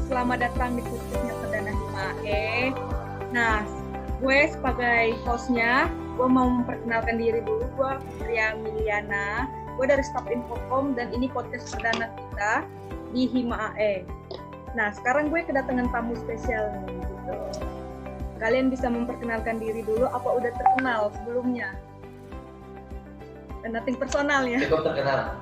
selamat datang di podcastnya Perdana Himae. Nah, gue sebagai hostnya, gue mau memperkenalkan diri dulu. Gue Ria Miliana, gue dari Staff Infocom dan ini podcast perdana kita di Himae. Nah, sekarang gue kedatangan tamu spesial nih, gitu. Kalian bisa memperkenalkan diri dulu, apa udah terkenal sebelumnya? Nothing personal ya? Cukup terkenal.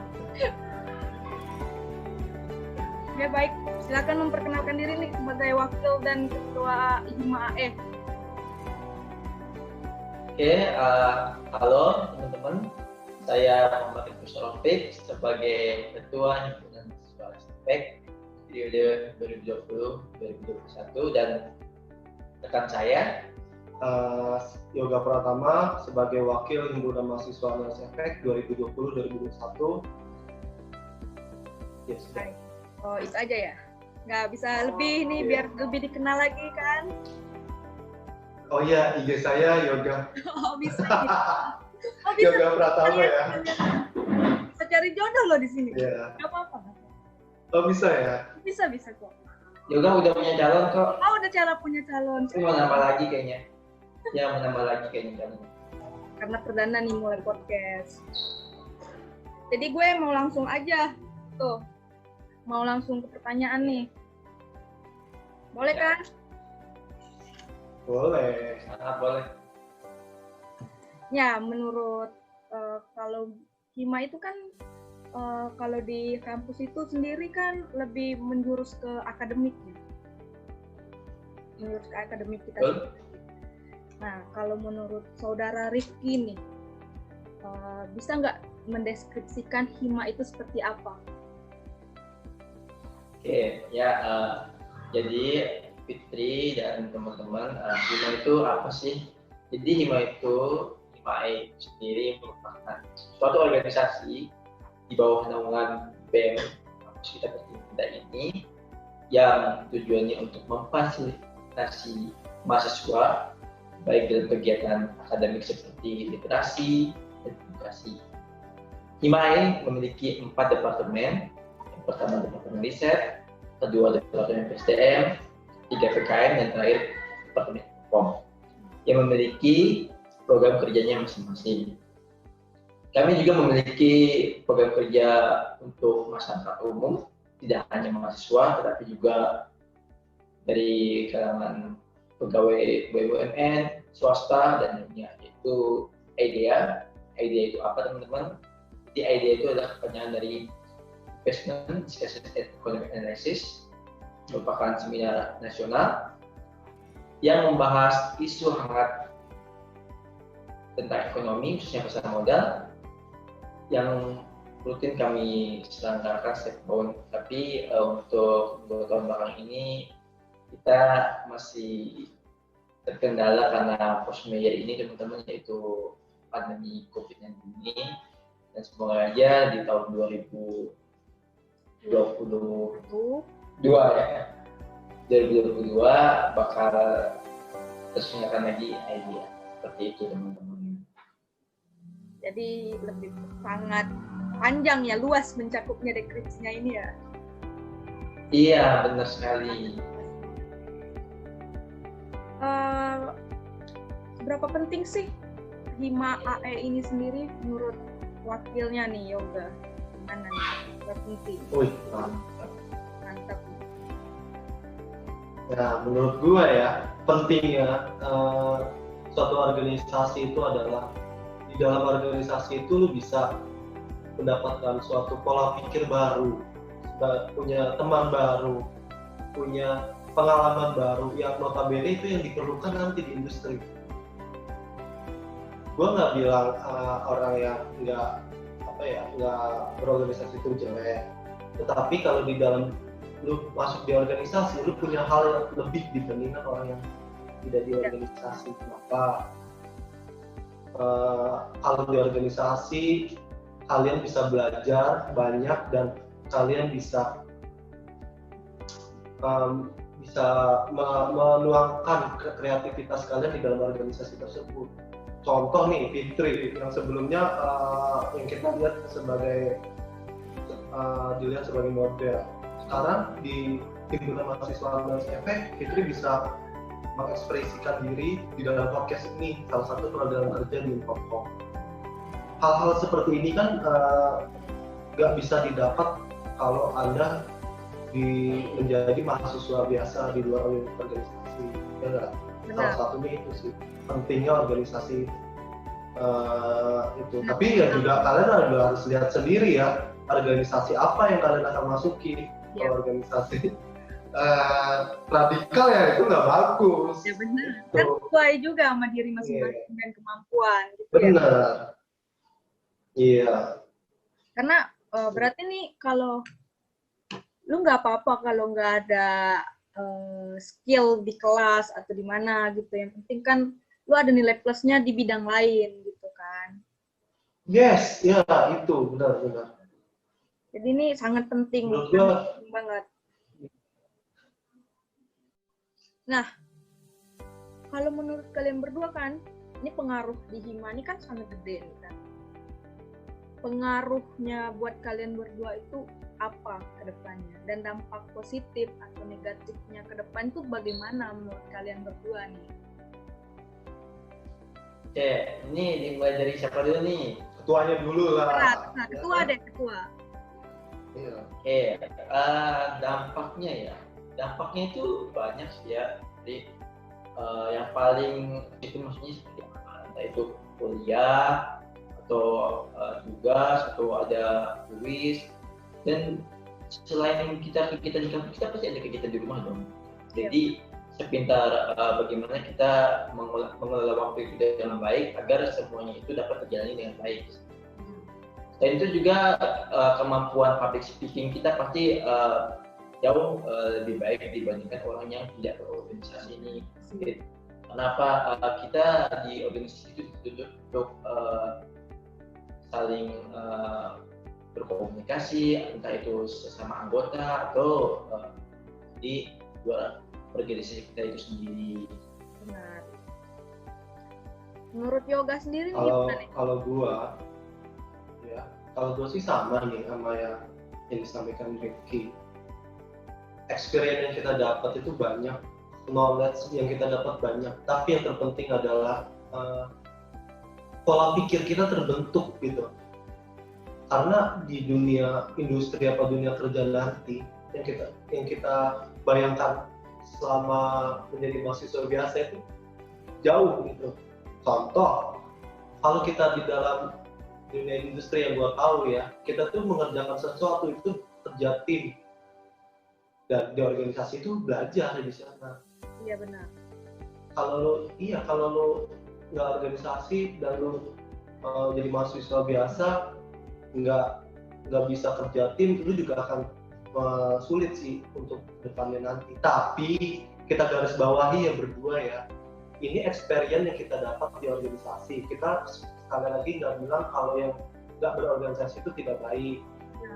Ya baik, silakan memperkenalkan diri nih sebagai wakil dan ketua Himae. Oke, halo teman-teman. Saya Muhammad Iqbal Rafiq sebagai ketua himpunan siswa STPEK periode 2020-2021 dan rekan saya Yoga Pratama sebagai wakil himpunan mahasiswa STPEK 2020-2021. Yes. Baik. Oh, itu aja ya? Nggak bisa lebih nih, biar lebih dikenal lagi kan? Oh iya, IG saya Yoga. Oh, bisa gitu. Oh, bisa. Yoga Pratama ya. Bisa cari jodoh loh di sini. Iya. Nggak apa-apa. Oh bisa ya? Bisa kok. Yoga udah punya calon kok. Oh, udah cara punya calon. Tapi mau nambah lagi kayaknya. Ya, mau nambah lagi kayaknya calon. Karena perdana nih mulai podcast. Jadi gue mau langsung aja. Tuh. Mau langsung ke pertanyaan nih. Boleh kan? Boleh. Sangat boleh. Ya, menurut kalau Hima itu kan kalau di kampus itu sendiri kan lebih menjurus ke akademik ya. Menurut ke akademik kita. Betul. Nah, kalau menurut saudara Rifki nih, bisa nggak mendeskripsikan Hima itu seperti apa? Oke, ya jadi Fitri dan teman-teman, Hima itu apa sih? Jadi Himae sendiri merupakan suatu organisasi di bawah naungan BEM kampus kita bertindak ini yang tujuannya untuk memfasilitasi mahasiswa baik dalam kegiatan akademik seperti literasi dan edukasi. Himae memiliki 4 departemen. Yang pertama Departemen Riset, kedua Departemen PSDM, 3 PKM, dan terakhir Departemen Infocom yang memiliki program kerjanya masing-masing. Kami juga memiliki program kerja untuk masyarakat umum, tidak hanya mahasiswa, tetapi juga dari kalangan pegawai BUMN, swasta, dan lainnya, yaitu IDEA. IDEA itu apa teman-teman? Jadi IDEA itu adalah kepanjangan dari Investment Discussion and Economic Analysis, merupakan seminar nasional yang membahas isu hangat tentang ekonomi, khususnya pasar modal, yang rutin kami selenggarakan setiap tahun. Tapi untuk 2 tahun belakang ini kita masih terkendala karena force majeure ini teman-teman, yaitu pandemi COVID-19 ini, dan semoga aja di tahun 2022 bakal terselenggarakan lagi IDEA. Seperti itu teman-teman. Jadi lebih sangat panjang ya, luas mencakupnya deskripsinya ini ya. Iya, benar sekali. Seberapa penting sih Hima AE ini sendiri menurut wakilnya nih, Yoga? Gimana nih? Seberapa penting? Wih, Mantap. ya menurut gua ya pentingnya suatu organisasi itu adalah di dalam organisasi itu lu bisa mendapatkan suatu pola pikir baru, punya teman baru, punya pengalaman baru yang notabene itu yang diperlukan nanti di industri. Gue nggak bilang orang yang nggak berorganisasi itu jelek, tetapi kalau di dalam lu masuk di organisasi, lu punya hal yang lebih dibandingkan orang yang tidak di organisasi. Kenapa? Kalau di organisasi kalian bisa belajar banyak dan kalian bisa menuangkan kreativitas kalian di dalam organisasi tersebut. Contoh nih Fitri yang sebelumnya yang kita lihat dilihat sebagai model, sekarang di himpunan mahasiswa Andalas Efek, Fitri bisa mengekspresikan diri di dalam podcast ini, salah satu program kerja di Infocom. Hal-hal seperti ini kan nggak bisa didapat kalau Anda menjadi mahasiswa biasa di luar organisasi. Ya nggak? Salah satunya itu sih, pentingnya organisasi itu. Tapi ya juga kalian harus lihat sendiri ya, organisasi apa yang kalian akan masuki. Kalau organisasi radikal ya itu nggak bagus. Ya benar. Kan sesuai juga sama diri masing-masing dan kemampuan. Gitu benar. Ya. Iya. Karena berarti nih kalau lu nggak apa-apa kalau nggak ada skill di kelas atau di mana gitu. Yang penting kan lu ada nilai plusnya di bidang lain gitu kan. Yes, ya itu benar-benar. Jadi ini sangat penting, banget. Nah, kalau menurut kalian berdua kan, ini pengaruh di Hima ini kan sangat gede nih kan. Pengaruhnya buat kalian berdua itu apa ke depannya? Dan dampak positif atau negatifnya ke depan itu bagaimana menurut kalian berdua nih? Oke, ini dimulai dari siapa dulu nih? Ketuanya dulu lah. Nah, ketua deh, ketua. Iya. Oke, dampaknya itu banyak sih ya. Jadi yang paling itu maksudnya seperti apa? Entah itu kuliah atau tugas atau ada kuis, dan selain kita di kampus, kita pasti ada kegiatan di rumah dong. Jadi sepintar bagaimana kita mengelola waktu itu dengan baik agar semuanya itu dapat terjalani dengan baik. Dan itu juga kemampuan public speaking kita pasti jauh lebih baik dibandingkan orang yang tidak berorganisasi ini. Kenapa kita di organisasi itu dituntut untuk saling berkomunikasi, entah itu sesama anggota atau di luar organisasi kita itu sendiri. Benar. Menurut Yoga sendiri kalau gua sih sama nih sama yang disampaikan Ricky. Experience yang kita dapat itu banyak, knowledge yang kita dapat banyak, tapi yang terpenting adalah pola pikir kita terbentuk gitu. Karena di dunia industri apa dunia kerja nanti yang kita bayangkan selama menjadi mahasiswa biasa itu jauh gitu. Contoh, kalau kita di dalam dunia industri yang gua tahu ya, kita tuh mengerjakan sesuatu itu kerja tim, dan di organisasi itu belajar di sana. Iya benar. Kalau lo nggak organisasi dan lo jadi mahasiswa biasa, nggak bisa kerja tim, itu juga akan sulit sih untuk depannya nanti. Tapi kita garis bawahi ya berdua ya, ini experience yang kita dapat di organisasi. Kita sekali lagi nggak bilang kalau yang nggak berorganisasi itu tidak baik. Ya.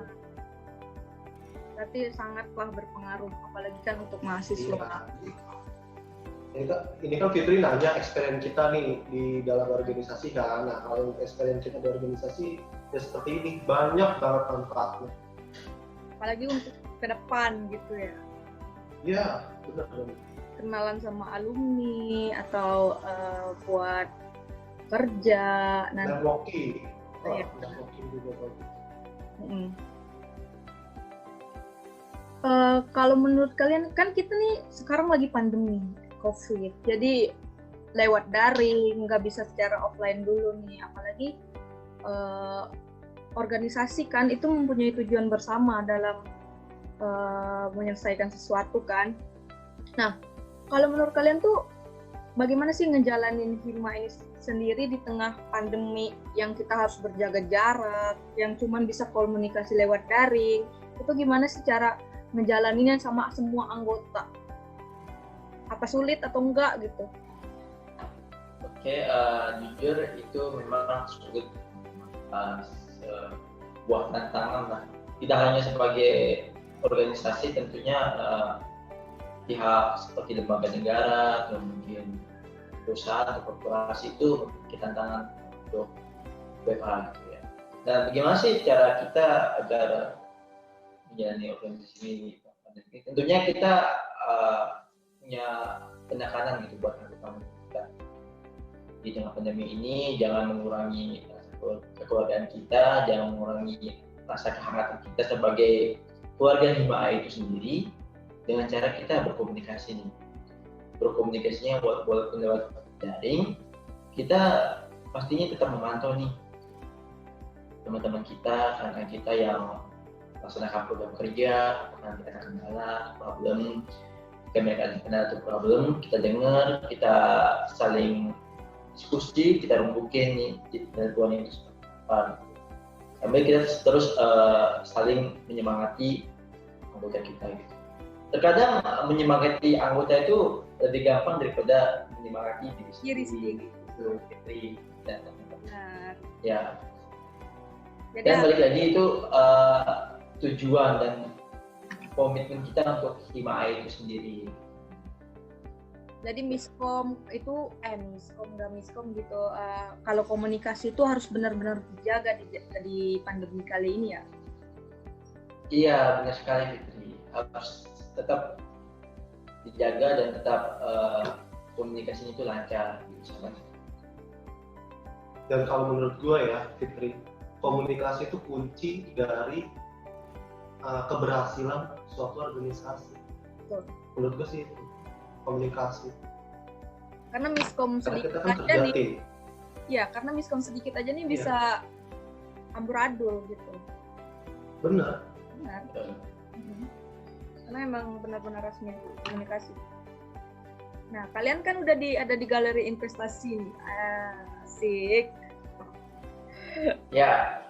Berarti sangatlah berpengaruh, apalagi kan untuk mahasiswa. Ini kan Fitri nanya experience kita nih di dalam organisasi kan. Nah, kalau experience kita di organisasi ya seperti ini, banyak banget manfaatnya. Apalagi untuk ke depan gitu ya. Iya, benar. Kenalan sama alumni atau buat kerja nanti. Networking. Iya. Networking juga bagus. Kalau menurut kalian kan kita nih sekarang lagi pandemi COVID, jadi lewat daring, nggak bisa secara offline dulu nih, apalagi organisasi kan itu mempunyai tujuan bersama dalam menyelesaikan sesuatu kan. Nah, kalau menurut kalian tuh bagaimana sih ngejalanin Hima ini sendiri di tengah pandemi yang kita harus berjaga jarak, yang cuman bisa komunikasi lewat daring, itu gimana sih cara ngejalaninnya sama semua anggota? Apa sulit atau enggak gitu? Oke, jujur itu memang sulit, sebuah tantangan lah. Tidak hanya sebagai organisasi, tentunya pihak seperti lembaga negara atau mungkin perusahaan atau korporasi itu memiliki tantangan untuk WFH gitu ya. Dan bagaimana sih cara kita agar menjalani organisasi ini. Tentunya kita punya penekanan gitu buat anggota kita. Di tengah pandemi ini jangan mengurangi kekeluargaan kita, jangan mengurangi rasa kehangatan kita sebagai keluarga Hima itu sendiri dengan cara kita berkomunikasi nih. Berkomunikasinya walaupun lewat daring, kita pastinya tetap memantau nih teman-teman kita, rekan kita yang melaksanakan program kerja, apakah kita ada kendala, problem, jika mereka ada kendala atau problem, kita dengar, kita saling diskusi, kita rembukin nih penentuan itu seperti apa. Sambil kita terus saling menyemangati anggota kita gitu. Terkadang menyemangati anggota itu lebih gampang daripada menyemangati diri sendiri. Fitri dan teman-teman. Ya. Dan balik lagi itu tujuan dan komitmen kita untuk Hima itu sendiri. Jadi miskom gitu. Kalau komunikasi itu harus benar-benar dijaga di pandemi kali ini ya. Iya, benar sekali Fitri. Harus tetap dijaga dan tetap komunikasinya itu lancar gitu. Dan kalau menurut gue ya Fitri, komunikasi itu kunci dari keberhasilan suatu organisasi. Betul. Menurut gue sih itu komunikasi. Karena miskom sedikit kan aja nih. Ya, karena miskom sedikit aja nih bisa amburadul gitu. Benar. Karena emang benar-benar resmi komunikasi. Nah, kalian kan udah ada di galeri investasi nih. Asik. Ya.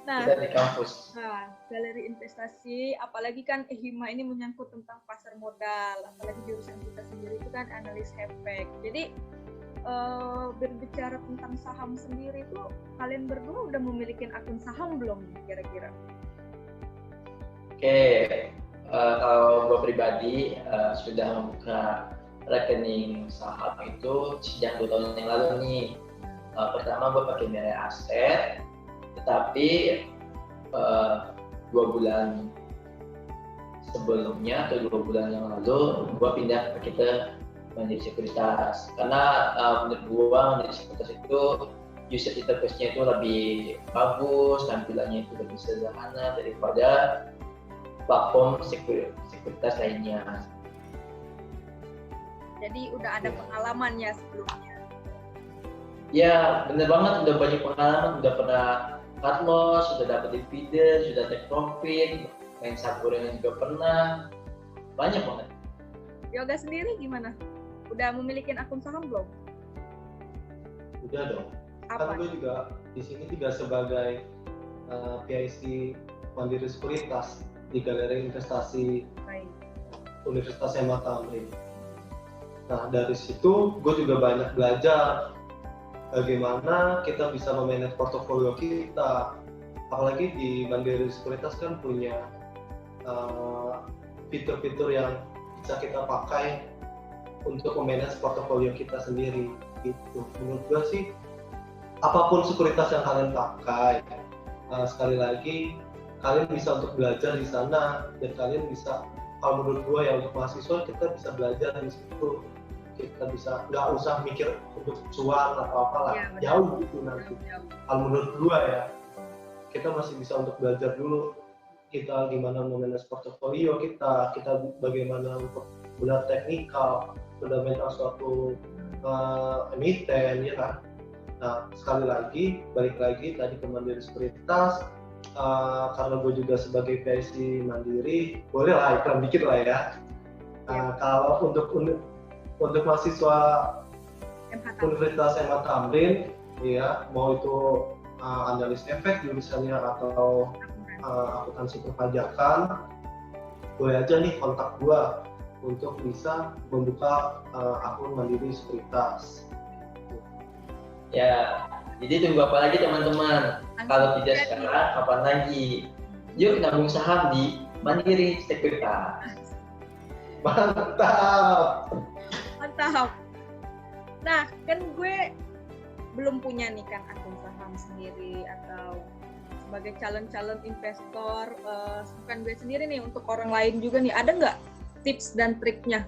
Nah, kita di kampus. Nah, galeri investasi, apalagi kan Hima ini menyangkut tentang pasar modal, apalagi jurusan kita sendiri itu kan analis efek. Jadi berbicara tentang saham sendiri itu, kalian berdua udah memiliki akun saham belum kira-kira? Oke, kalau gue pribadi sudah membuka rekening saham itu sejak 2 tahun yang lalu nih. Pertama gue pakai Mirai Aset, tetapi 2 bulan sebelumnya atau 2 bulan yang lalu gue pindah ke Mandiri Sekuritas karena menurut gue Mandiri Sekuritas itu user interface-nya itu lebih bagus, tampilannya itu lebih sederhana daripada platform sekuritas lainnya. Jadi udah ada pengalamannya sebelumnya. Ya, bener banget, udah banyak pengalaman, udah pernah cut loss, sudah dapat dividen, sudah take profit, main sakurannya juga pernah, banyak banget. Yoga sendiri gimana? Udah memiliki akun saham belum? Udah dong. Apa? Kan gue juga di sini juga sebagai PIC Mandiri Sekuritas di Galeri Investasi Universitas Hima Tamrin. Nah dari situ gue juga banyak belajar bagaimana kita bisa memanage portofolio kita, apalagi di Mandiri Sekuritas kan punya fitur-fitur yang bisa kita pakai untuk memanage portofolio kita sendiri gitu. Menurut gue sih apapun sekuritas yang kalian pakai, sekali lagi kalian bisa untuk belajar di sana, dan kalian bisa, kalau menurut gue ya untuk mahasiswa kita bisa belajar di situ. Kita bisa nggak usah mikir untuk cuan atau apalah, jauh gitu nanti. Kalau menurut gue ya, kita masih bisa untuk belajar dulu kita gimana memanage portofolio kita bagaimana untuk benar teknikal, fundamental suatu emiten, ya kan. Nah sekali lagi, balik lagi tadi ke Mandiri Sekuritas, karena gue juga sebagai PIC Mandiri, boleh lah iklan dikit lah ya. Kalau untuk mahasiswa Universitas Hima Tamrin, ya mau itu analis efek jurusannya atau akuntansi perpajakan, boleh aja nih kontak gue untuk bisa membuka akun Mandiri Sekuritas. Ya, jadi tunggu apa lagi teman-teman? Kalau tidak sekarang, kapan lagi? Yuk nabung saham di Mandiri Sekuritas. Mantap. Nah, kan gue belum punya nih kan akun saham sendiri atau sebagai calon-calon investor, bukan gue sendiri nih, untuk orang lain juga nih, ada nggak tips dan triknya